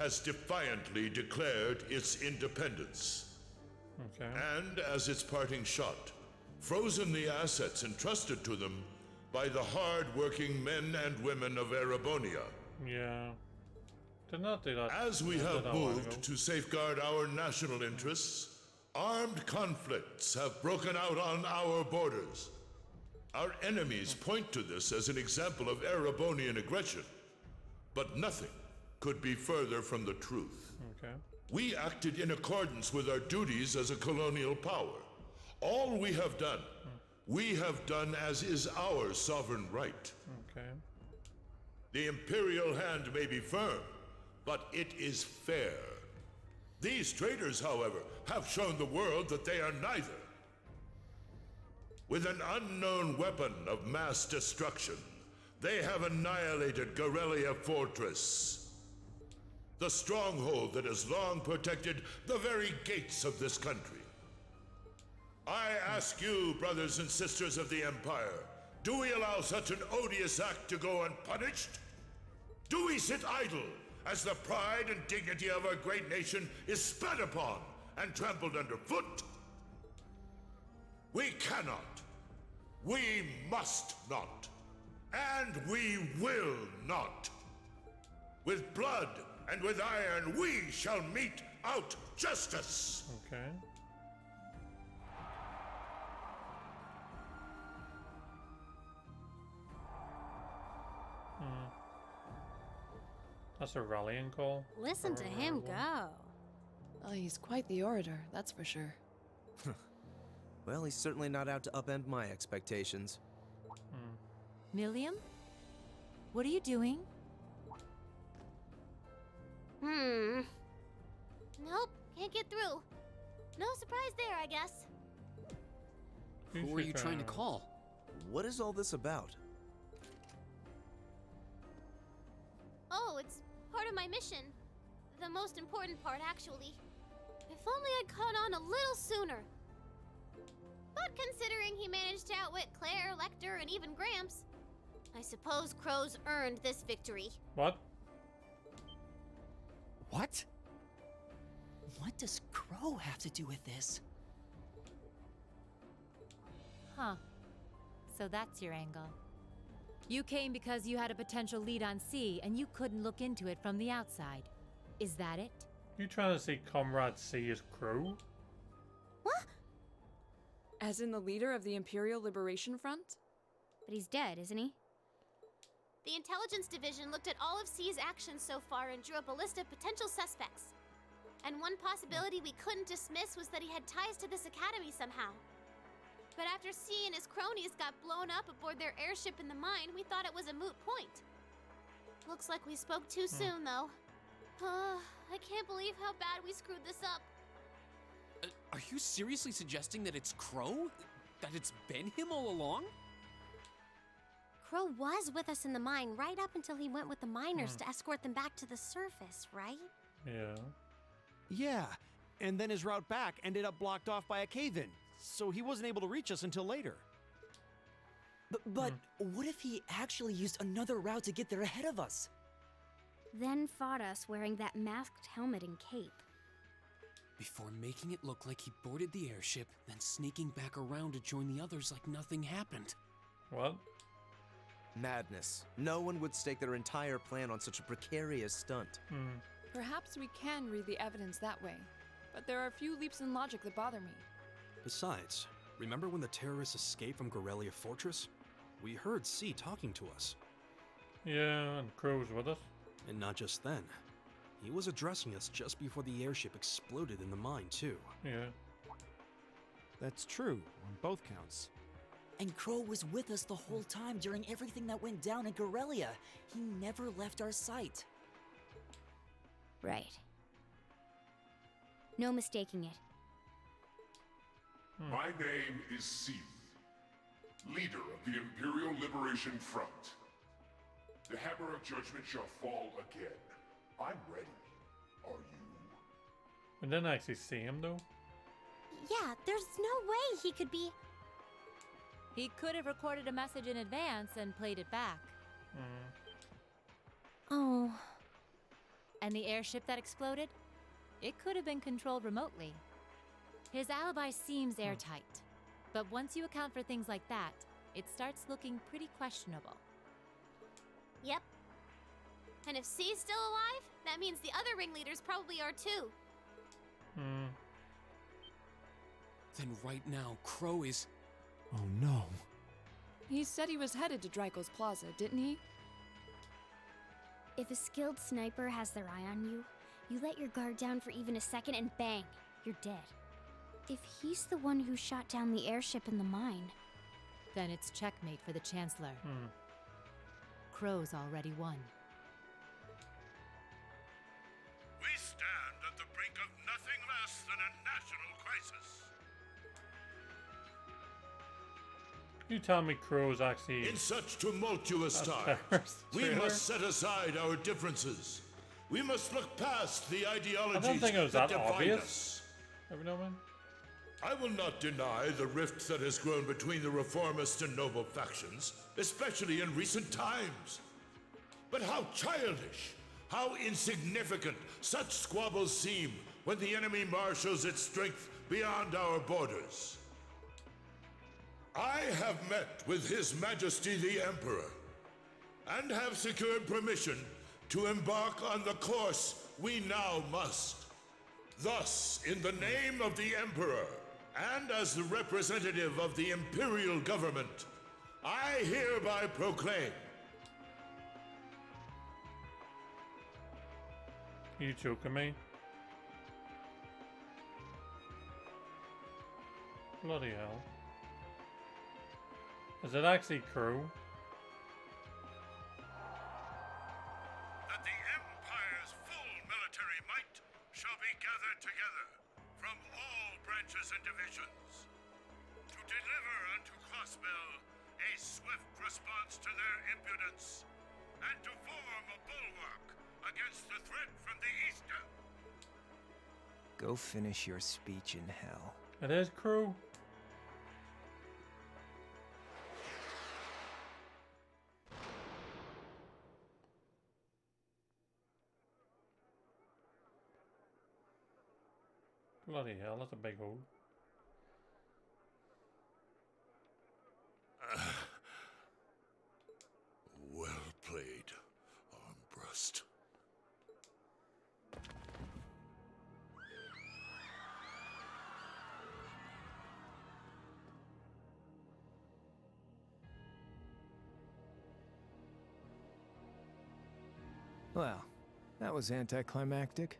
has defiantly declared its independence. Okay. And as its parting shot, frozen the assets entrusted to them by the hard-working men and women of Erebonia. Yeah. Did not do that. As we Did have that a while ago. moved to safeguard our national interests, armed conflicts have broken out on our borders. Our enemies point to this as an example of Erebonian aggression, but nothing could be further from the truth. Okay. We acted in accordance with our duties as a colonial power. All we have done as is our sovereign right. Okay. The imperial hand may be firm, but it is fair. These traitors, however, have shown the world that they are neither. With an unknown weapon of mass destruction, they have annihilated Garrelia Fortress, the stronghold that has long protected the very gates of this country. I ask you, brothers and sisters of the Empire, do we allow such an odious act to go unpunished? Do we sit idle as the pride and dignity of our great nation is spat upon and trampled underfoot? We cannot. We must not. And we will not. With blood and with iron, we shall mete out justice. Okay. That's a rallying call. Listen to him go. Oh, he's quite the orator, that's for sure. Well, he's certainly not out to upend my expectations. Milliam? What are you doing? Nope, can't get through. No surprise there, I guess. Who are you trying to call? What is all this about? Oh, it's part of my mission. The most important part, actually. If only I'd caught on a little sooner. But considering he managed to outwit Claire, Lecter, and even Gramps, I suppose Crow's earned this victory. What? What? What does Crow have to do with this? Huh. So that's your angle. You came because you had a potential lead on C and you couldn't look into it from the outside. Is that it? You trying to see Comrade C as Crow? What? As in the leader of the Imperial Liberation Front? But he's dead, isn't he? The Intelligence Division looked at all of C's actions so far and drew up a list of potential suspects. And one possibility we couldn't dismiss was that he had ties to this academy somehow. But after C and his cronies got blown up aboard their airship in the mine, we thought it was a moot point. Looks like we spoke too soon, though. I can't believe how bad we screwed this up. Are you seriously suggesting that it's Crow? That it's been him all along? Crow was with us in the mine right up until he went with the miners to escort them back to the surface, right? Yeah. Yeah, and then his route back ended up blocked off by a cave-in, so he wasn't able to reach us until later. But what if he actually used another route to get there ahead of us? Then fought us wearing that masked helmet and cape. Before making it look like he boarded the airship, then sneaking back around to join the others like nothing happened. What? Madness. No one would stake their entire plan on such a precarious stunt. Perhaps we can read the evidence that way, but there are a few leaps in logic that bother me. Besides, remember when the terrorists escaped from Garrelia Fortress? We heard C talking to us. Yeah, and Crow's with us. And not just then. He was addressing us just before the airship exploded in the mine, too. Yeah. That's true, on both counts. And Crow was with us the whole time during everything that went down in Garrelia. He never left our sight. Right. No mistaking it. My name is C, leader of the Imperial Liberation Front. The hammer of judgment shall fall again. I'm ready. Are you? We didn't actually see him though. Yeah, there's no way he could be... He could have recorded a message in advance and played it back. Oh. And the airship that exploded? It could have been controlled remotely. His alibi seems airtight. But once you account for things like that, it starts looking pretty questionable. Yep. And if C's still alive, that means the other ringleaders probably are too. Then right now, Crow is... Oh no. He said he was headed to Dryko's Plaza, didn't he? If a skilled sniper has their eye on you, you let your guard down for even a second and bang, you're dead. If he's the one who shot down the airship in the mine, Then it's checkmate for the Chancellor. Crow's already won. We stand at the brink of nothing less than a national crisis. You tell me Crow's actually... In such tumultuous a times, terrorist we traitor? must set aside our differences. We must look past the ideologies I don't think it was that that divide obvious. us. Every now and then. I will not deny the rift that has grown between the reformist and noble factions, especially in recent times. But how childish, how insignificant such squabbles seem when the enemy marshals its strength beyond our borders. I have met with His Majesty the Emperor, and have secured permission to embark on the course we now must. Thus, in the name of the Emperor, and as the representative of the Imperial Government, I hereby proclaim... You joking me? Bloody hell. Is it actually Crow? that the Empire's full military might shall be gathered together from all branches and divisions to deliver unto Crossbell a swift response to their impudence and to form a bulwark against the threat from the eastern. Go finish your speech in hell. It is Crow. Bloody hell, that's a big hole. Well played, Armbrust. Well, that was anticlimactic.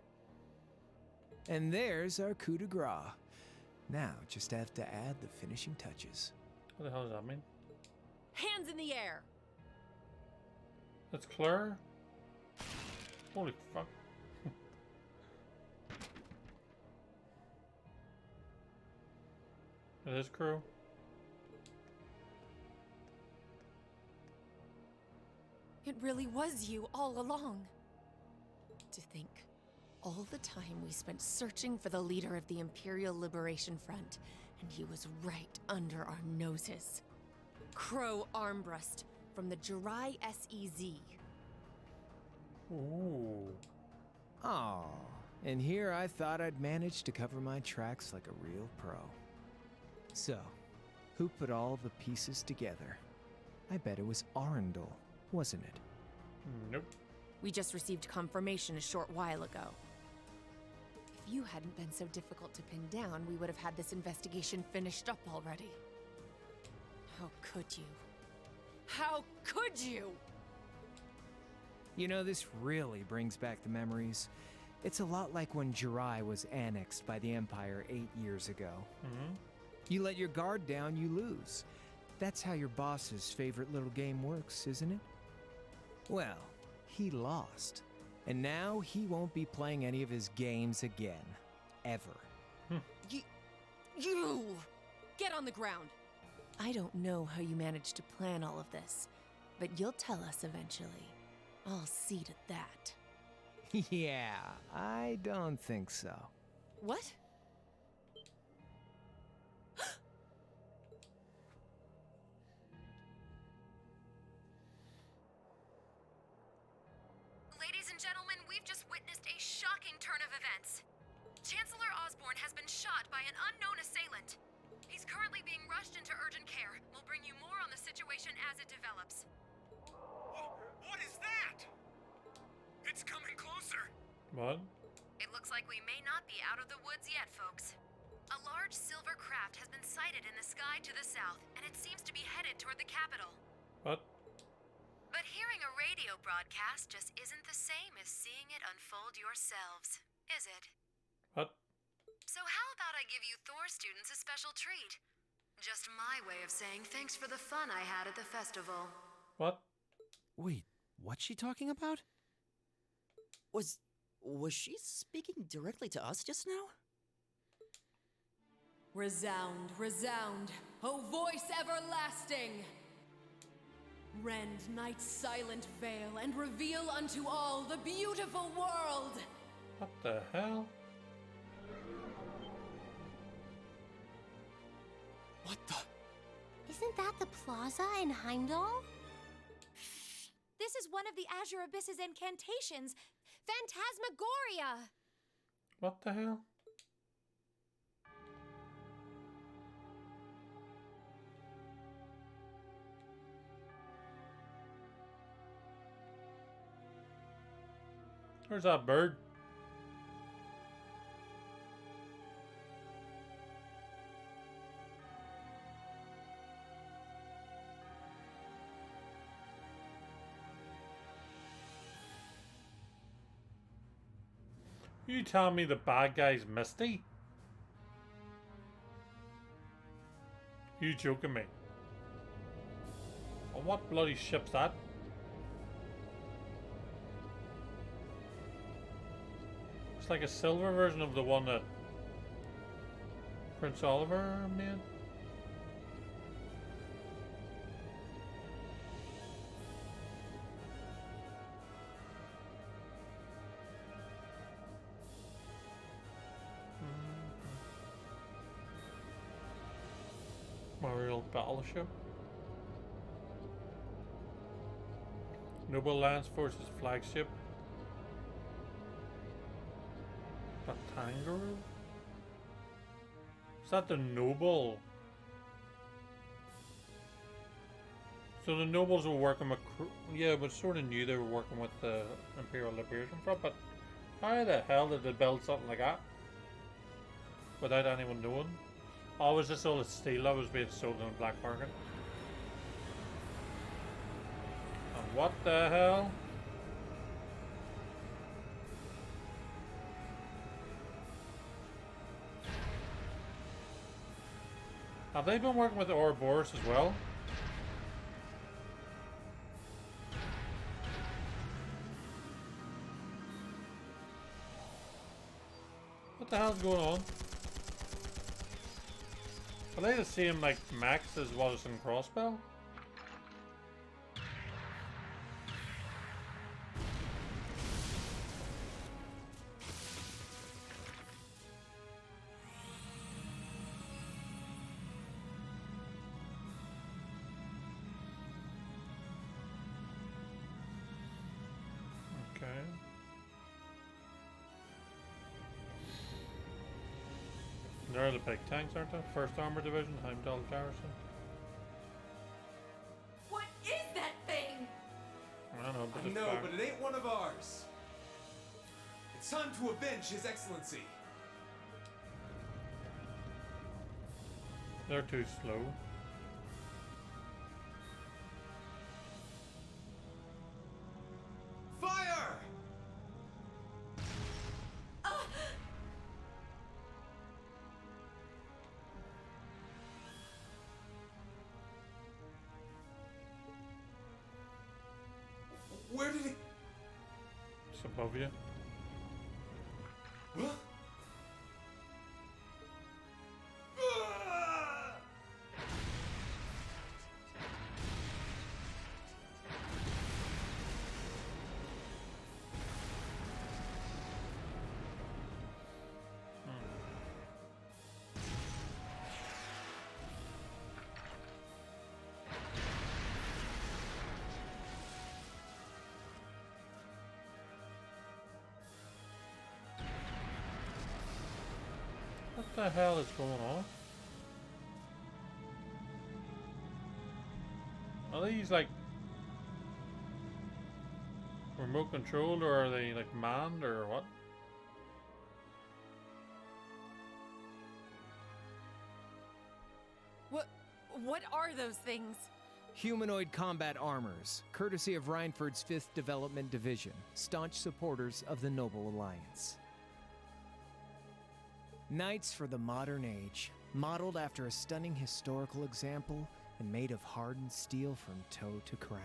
And there's our coup de grace. Now, just have to add the finishing touches. What the hell does that mean? Hands in the air! That's Claire? Holy fuck. It is Crow. It really was you all along. To think, all the time we spent searching for the leader of the Imperial Liberation Front, and he was right under our noses. Crow Armbrust from the Jirai SEZ. Ooh. Aw, and here I thought I'd managed to cover my tracks like a real pro. So, who put all the pieces together? I bet it was Arundel, wasn't it? Nope. We just received confirmation a short while ago. If you hadn't been so difficult to pin down, we would have had this investigation finished up already. How could you? How could you? You know, this really brings back the memories. It's a lot like when Jirai was annexed by the Empire 8 years ago. You let your guard down, you lose. That's how your boss's favorite little game works, isn't it? Well, he lost. And now he won't be playing any of his games again. Ever. You! Get on the ground! I don't know how you managed to plan all of this, but you'll tell us eventually. I'll see to that. Yeah, I don't think so. What? Ladies and gentlemen, we've just witnessed Chancellor Osborne has been shot by an unknown assailant. He's currently being rushed into urgent care. We'll bring you more on the situation as it develops. What is that? It's coming closer. What? It looks like we may not be out of the woods yet, folks. A large silver craft has been sighted in the sky to the south, and it seems to be headed toward the capital. What? But hearing a radio broadcast just isn't the same as seeing it unfold yourselves, is it? What? So how about I give you Thor students a special treat? Just my way of saying thanks for the fun I had at the festival. What? Wait, what's she talking about? Was she speaking directly to us just now? Resound, resound, O voice everlasting! Rend night's silent veil and reveal unto all the beautiful world! What the hell? What the? Isn't that the plaza in Heimdall? This is one of the Azure Abyss's incantations, Phantasmagoria! What the hell? Where's that bird? You telling me the bad guy's Misty? You joking me? Oh, what bloody ship's that? It's like a silver version of the one that Prince Oliver made. Memorial Battleship. Noble Lance Forces flagship. Batangaro? Is that the Noble? So the Nobles were working with... Yeah, but sort of knew they were working with the Imperial Liberation Front, but how the hell did they build something like that? Without anyone knowing? Oh, was this all the steel that was being sold in the black market? And what the hell? Have they been working with the Ouroboros as well? What the hell's going on? Are they the same like Max as was in Crossbell? Okay. They're the big tanks, aren't they? 1st Armored Division, Heimdall Garrison. What is that thing? I don't know, but I it's know, fire. but it ain't one of ours. It's time to avenge His Excellency. They're too slow. Fire! Where did it... It's above you. Huh? What the hell is going on? Are these like remote controlled, or are they like manned, or what? What are those things? Humanoid combat armors, courtesy of Reinford's 5th Development Division, staunch supporters of the Noble Alliance. Knights for the modern age, modeled after a stunning historical example and made of hardened steel from toe to crown.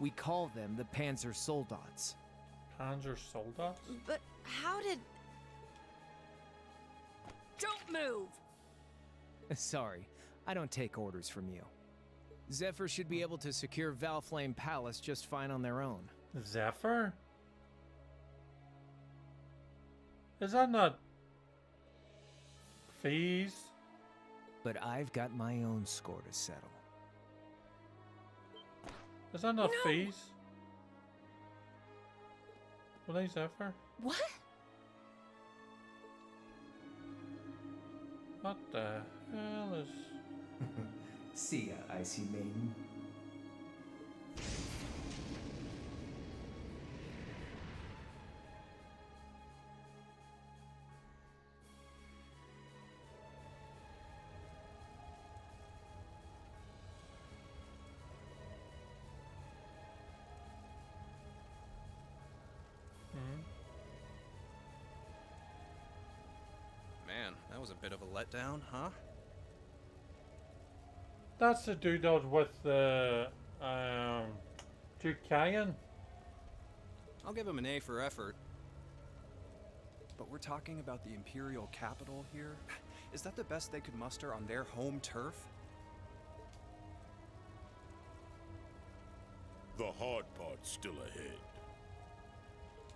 We call them the Panzer Soldats. Panzer Soldats? But how did... Don't move! Sorry, I don't take orders from you. Zephyr should be able to secure Valflame Palace just fine on their own. Zephyr? Is that not... Fees? But I've got my own score to settle. Is that not Fees? Were they Zephyr? What? What the hell is... See ya, Icy Maiden. Man, that was a bit of a letdown, huh? That's the dude that was with the Duke Cagan. I'll give him an A for effort. But we're talking about the Imperial capital here? Is that the best they could muster on their home turf? The hard part's still ahead.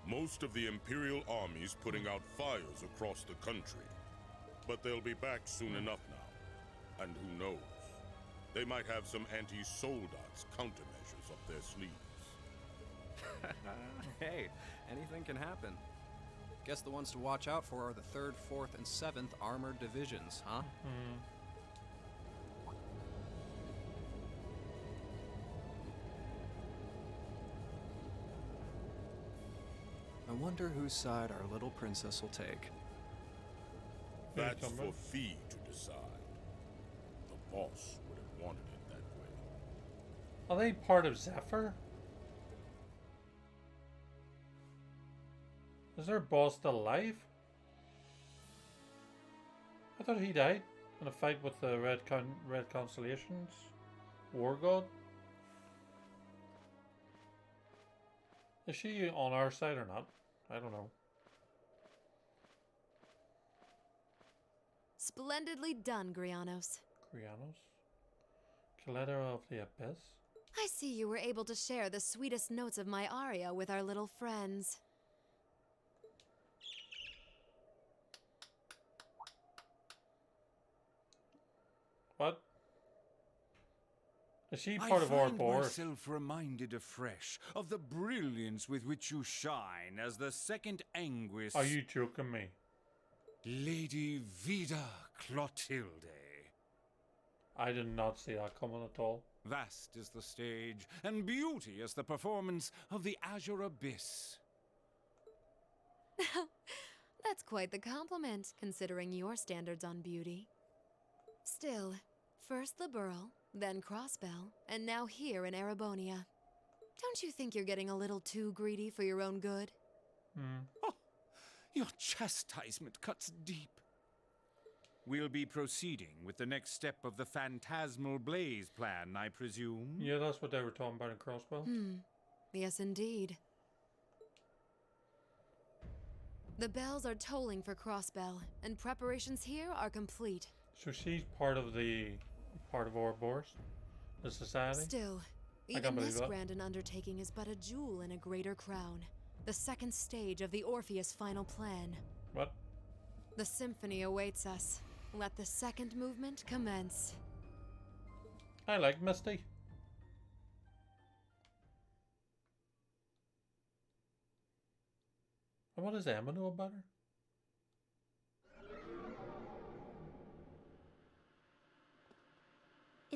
Most of the Imperial army's putting out fires across the country. But they'll be back soon enough now. And who knows? They might have some anti-Soldats countermeasures up their sleeves. Hey, anything can happen. Guess the ones to watch out for are the 3rd, 4th, and 7th Armored Divisions, huh? I wonder whose side our little princess will take. That's for Fee to decide. The boss would have wanted it that way. Are they part of Zephyr? Is their boss still alive? I thought he died in a fight with the Red Constellations War God. Is she on our side or not? I don't know. Splendidly done, Grianos. Grianos? Collateral of the Abyss? I see you were able to share the sweetest notes of my aria with our little friends. What? Is she part of our board? I find myself reminded afresh of the brilliance with which you shine as the second Anguis. Are you joking me? Lady Vida Clotilde. I did not see that coming at all. Vast is the stage, and beauteous the performance of the Azure Abyss. That's quite the compliment, considering your standards on beauty. Still, first Liberl, then Crossbell, and now here in Erebonia. Don't you think you're getting a little too greedy for your own good? Oh, your chastisement cuts deep. We'll be proceeding with the next step of the Phantasmal Blaze plan, I presume? Yeah, that's what they were talking about in Crossbell. Yes, indeed. The bells are tolling for Crossbell, and preparations here are complete. So she's part of Ouroboros, the society. Still, even this grand an undertaking is but a jewel in a greater crown. The second stage of the Orpheus final plan. What? The symphony awaits us. Let the second movement commence. I like Misty. And what does Emma know about her?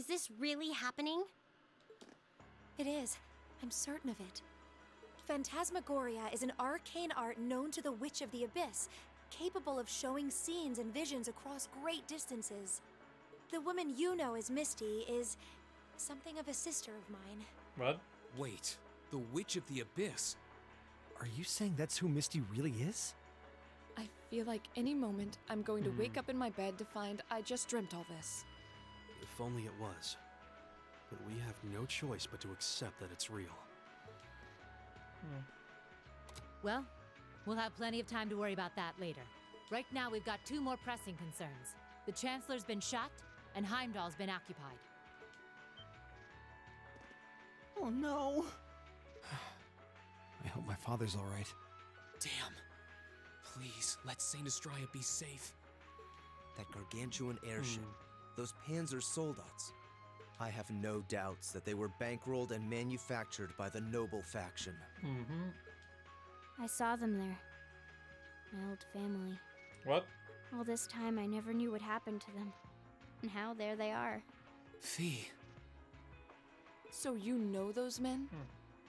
this really happening? It is. I'm certain of it. Phantasmagoria is an arcane art known to the Witch of the Abyss, capable of showing scenes and visions across great distances. The woman you know as Misty is something of a sister of mine. What? Wait, the Witch of the Abyss? Are you saying that's who Misty really is? I feel like any moment I'm going to wake up in my bed to find I just dreamt all this. If only it was. But we have no choice but to accept that it's real. Well, we'll have plenty of time to worry about that later. Right now, we've got two more pressing concerns. The Chancellor's been shot, and Heimdall's been occupied. Oh no! I hope my father's alright. Damn. Please, let Saint Astraea be safe. That gargantuan airship, those Panzer Soldats. I have no doubts that they were bankrolled and manufactured by the noble faction. I saw them there. My old family. What? All this time I never knew what happened to them. And now there they are. Fee. So you know those men?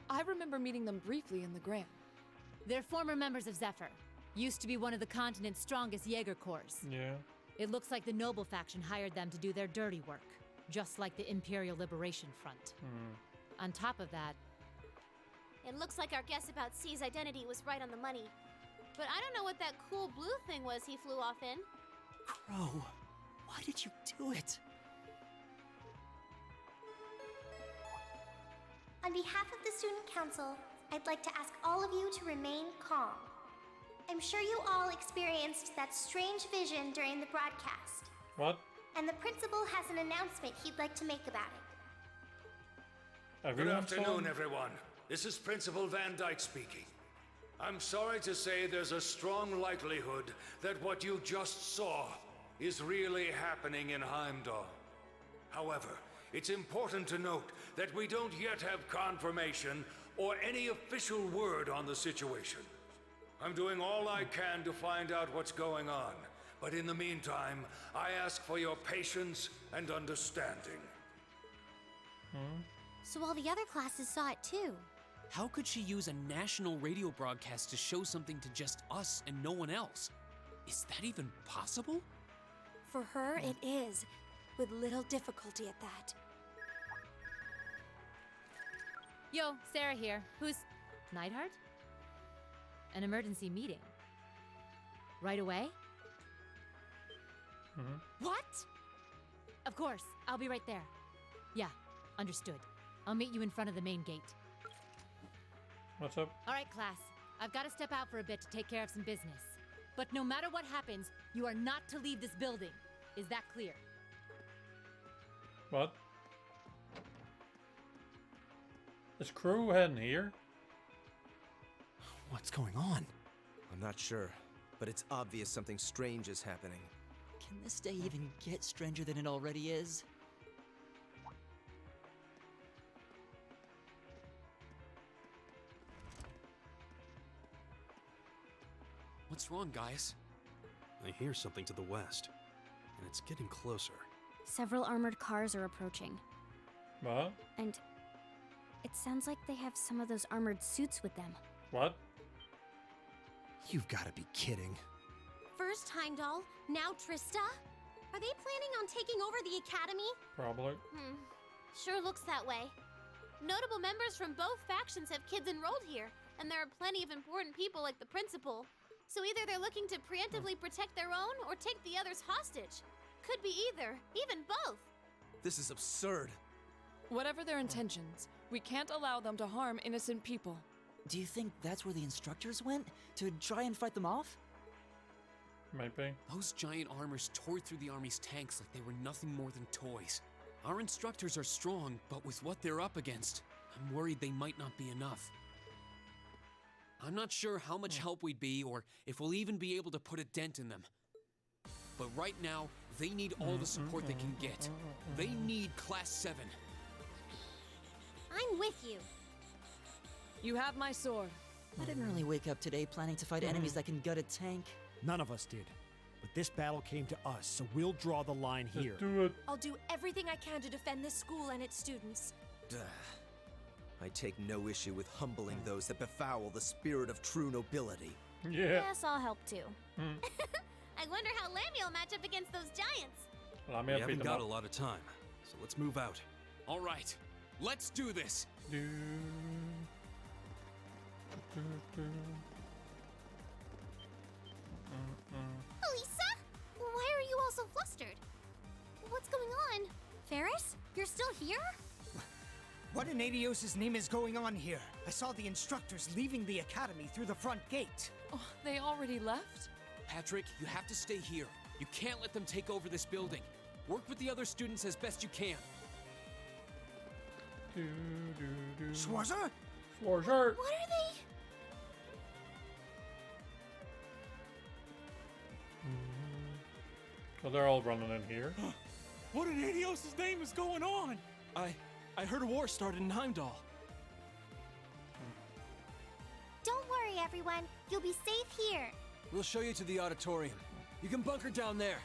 I remember meeting them briefly in the Grand. They're former members of Zephyr. Used to be one of the continent's strongest Jaeger corps. Yeah. It looks like the noble faction hired them to do their dirty work, just like the Imperial Liberation Front. On top of that, It looks like our guess about C's identity was right on the money. But I don't know what that cool blue thing was he flew off in. Crow, why did you do it? On behalf of the Student Council, I'd like to ask all of you to remain calm. I'm sure you all experienced that strange vision during the broadcast. What? And the principal has an announcement he'd like to make about it. Good afternoon, everyone. This is Principal Van Dyke speaking. I'm sorry to say there's a strong likelihood that what you just saw is really happening in Heimdall. However, it's important to note that we don't yet have confirmation or any official word on the situation. I'm doing all I can to find out what's going on, but in the meantime, I ask for your patience and understanding. So all the other classes saw it too. How could she use a national radio broadcast to show something to just us and no one else? Is that even possible? For her, it is, with little difficulty at that. Yo, Sarah here. Who's Neidhart? An emergency meeting. Right away? What? Of course, I'll be right there. Yeah, understood. I'll meet you in front of the main gate. What's up? All right, class. I've got to step out for a bit to take care of some business. But no matter what happens, you are not to leave this building. Is that clear? What? Is crew heading here? What's going on? I'm not sure, but it's obvious something strange is happening. Can this day even get stranger than it already is? What's wrong, guys? I hear something to the west, and it's getting closer. Several armored cars are approaching. What? And it sounds like they have some of those armored suits with them. What? You've got to be kidding. First Heimdall, now Trista? Are they planning on taking over the academy? Probably. Sure looks that way. Notable members from both factions have kids enrolled here, and there are plenty of important people like the principal. So either they're looking to preemptively protect their own or take the others hostage. Could be either, even both. This is absurd. Whatever their intentions, we can't allow them to harm innocent people. Do you think that's where the instructors went? To try and fight them off? Might be. Those giant armors tore through the army's tanks like they were nothing more than toys. Our instructors are strong, but with what they're up against, I'm worried they might not be enough. I'm not sure how much help we'd be or if we'll even be able to put a dent in them. But right now, they need all the support they can get. They need Class 7. I'm with you. You have my sword. I didn't really wake up today planning to fight enemies that can gut a tank. None of us did. But this battle came to us, so we'll draw the line here. Do it. I'll do everything I can to defend this school and its students. Duh. I take no issue with humbling those that befoul the spirit of true nobility. Yeah. Yes, I'll help too. I wonder how Lammy will match up against those giants. We haven't got a lot of time, so let's move out. All right, let's do this. Elisa? Why are you all so flustered? What's going on? Ferris? You're still here? What in Adios' name is going on here? I saw the instructors leaving the academy through the front gate. Oh, they already left? Patrick, you have to stay here. You can't let them take over this building. Work with the other students as best you can. Schwarzer? Schwarzer! What are they? So they're all running in here. What in Adios' name is going on? I heard a war started in Heimdall. Don't worry, everyone. You'll be safe here. We'll show you to the auditorium. You can bunker down there.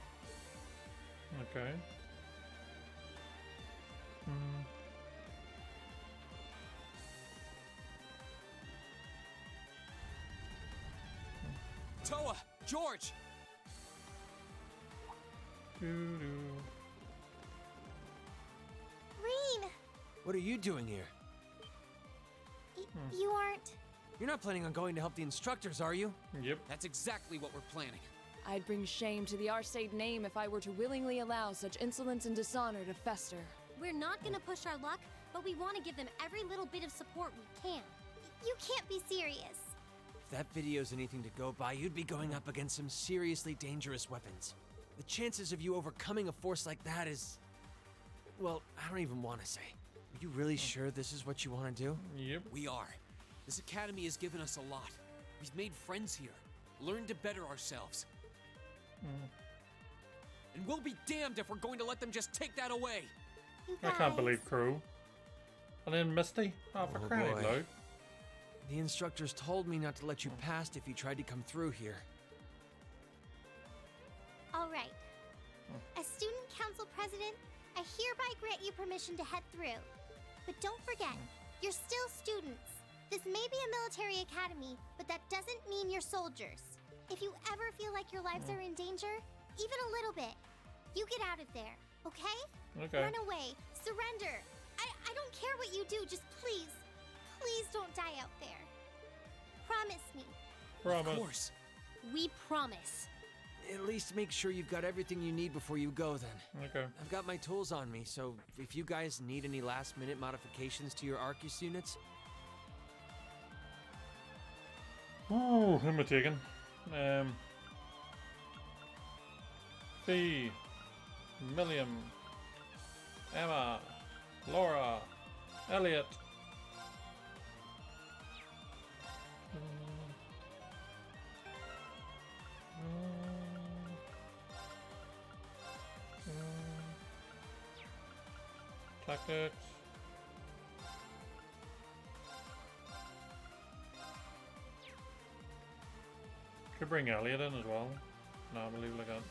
Okay. Toa! George! Rean! What are you doing here? You aren't... You're not planning on going to help the instructors, are you? Yep. That's exactly what we're planning. I'd bring shame to the Arcade name if I were to willingly allow such insolence and dishonor to fester. We're not gonna push our luck, but we want to give them every little bit of support we can. You can't be serious. If that video's anything to go by, you'd be going up against some seriously dangerous weapons. The chances of you overcoming a force like that is... Well, I don't even want to say. Are you really sure this is what you want to do? Yep. We are. This academy has given us a lot. We've made friends here, learned to better ourselves. And we'll be damned if we're going to let them just take that away. I can't believe Crew. And then Misty? Oh, for crying out boy. loud. The instructors told me not to let you past if you tried to come through here. All right. As student council president, I hereby grant you permission to head through. But don't forget, you're still students. This may be a military academy, but that doesn't mean you're soldiers. If you ever feel like your lives are in danger, even a little bit, you get out of there, okay? Okay. Run away, surrender. I don't care what you do, just please don't die out there. Promise me. Promise. Of course. We promise. At least make sure you've got everything you need before you go then. Okay. I've got my tools on me, so if you guys need any last-minute modifications to your Arcus units... Ooh, who am I taking? Fee, Milliam, Emma, Laura, Elliot. Tactics. Could bring Elliot in as well. No, I believe like that.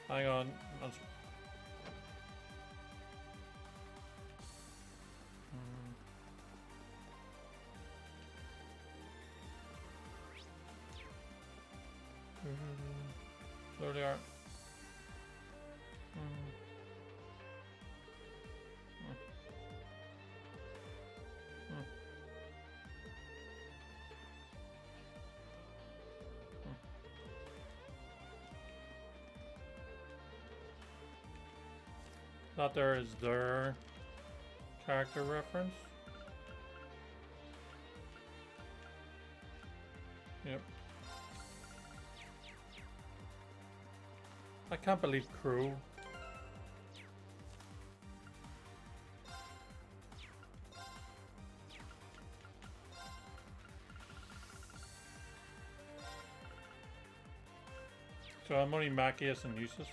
Hang on. There they are. That there is their character reference. Yep. I can't believe Crew. So I'm only Machias and Eustace.